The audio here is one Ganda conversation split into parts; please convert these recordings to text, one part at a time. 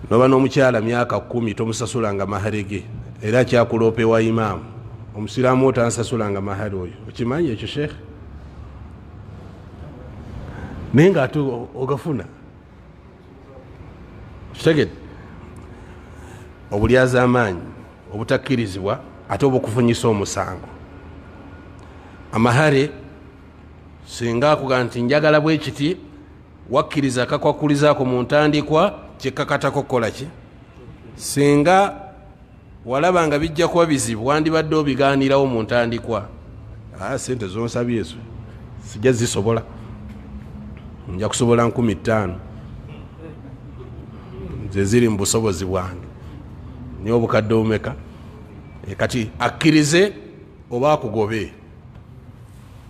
noba n'omukyala myaka 10 tomusasulanga mahari ge era kyakuloopewa imaamu omusiraamu otansasulanga mahari oyo okimanyi ekyo sheekh naye nga ate ogafuna kitegedde obulyaza amaanyi obutakkirizibwa ate obukufunyisa omusango amahare singa akuga nti njagala bwekiti wakkiriza akakwakulizaako mu ntandikwa kyekakatako kukola ki singa walaba nga bijja kuba bizibu wandibadde obigaanirawo mu ntandikwa sente zonsabye ezo sijja zisobola nja kusobola 15,000 ze ziri mu busobozi bwange niye obukadde omeka kati akkirize oba akugobe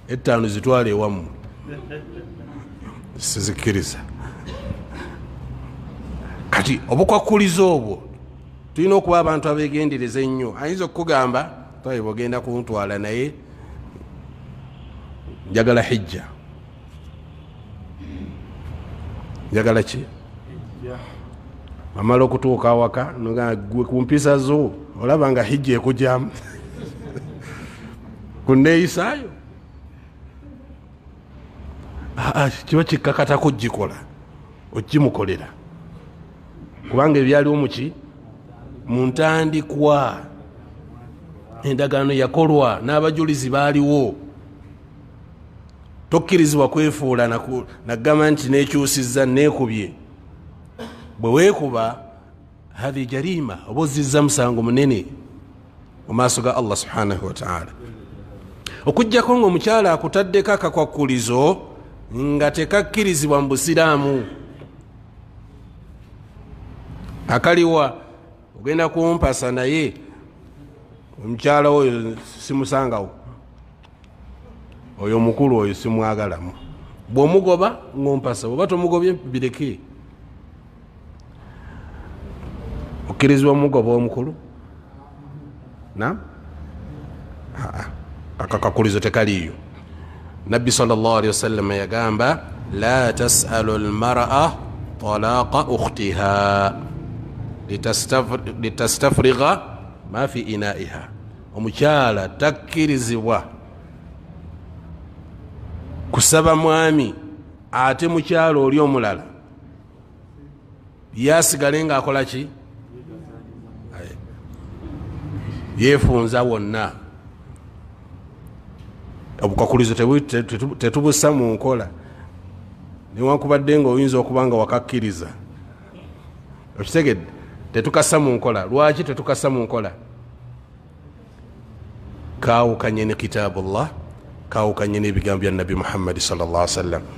5 zitwale ewamu sizikkiriza kati obukwakuliza obwo tulina okuba abantu abegendereza ennyo ayinza okukugamba twaye bwogenda kuntwala naye njagala hijja njagala ki amala okutuuka awaka gwe kumpisa zo olaba nga hijja ekugyamu kuneeyisaayo kiba kikkakata kugikola okimukolera kubanga ebyaliwo muki mu ntandikwa endagaano yakolwa n'abajulizi baaliwo tokkirizibwa kwefuula nagamba nti nekyusiza nekubye bwe weekuba hathi jarima oba ozizza musango munene mu maaso ga Allah subhanahu wa ta'ala okujjako nga omukyala akutaddeko akakwakulizo nga tekakkirizibwa mu busiraamu akaliwa ogenda kumpasa naye omukyala oyo simusangawo oyo omukulu oyo simwagalamu bw'omugoba ngompasa oba tomugobye bireke okkirizibwa omugoba omukulu akakakulizo tekaliyo nabbi sallallahu alaihi wasallam yagamba la tasalu almar'a talaqa ukhtiha litastafrigha ma fi inaiha omukyala takkirizibwa kusaba mwami ate mukyala oli omulala yasigale nga akola ki yefunza wonna obukwakulizo tetubussa mu nkola newankubadde nga oyinza okuba nga wakakkiriza okitegedde tetukassa mu nkola lwaki tetukassa mu nkola kaawukanye ne kitaabullah kaawukanye n'ebigambo bya nabi Muhammad sallallahu alaihi wasallam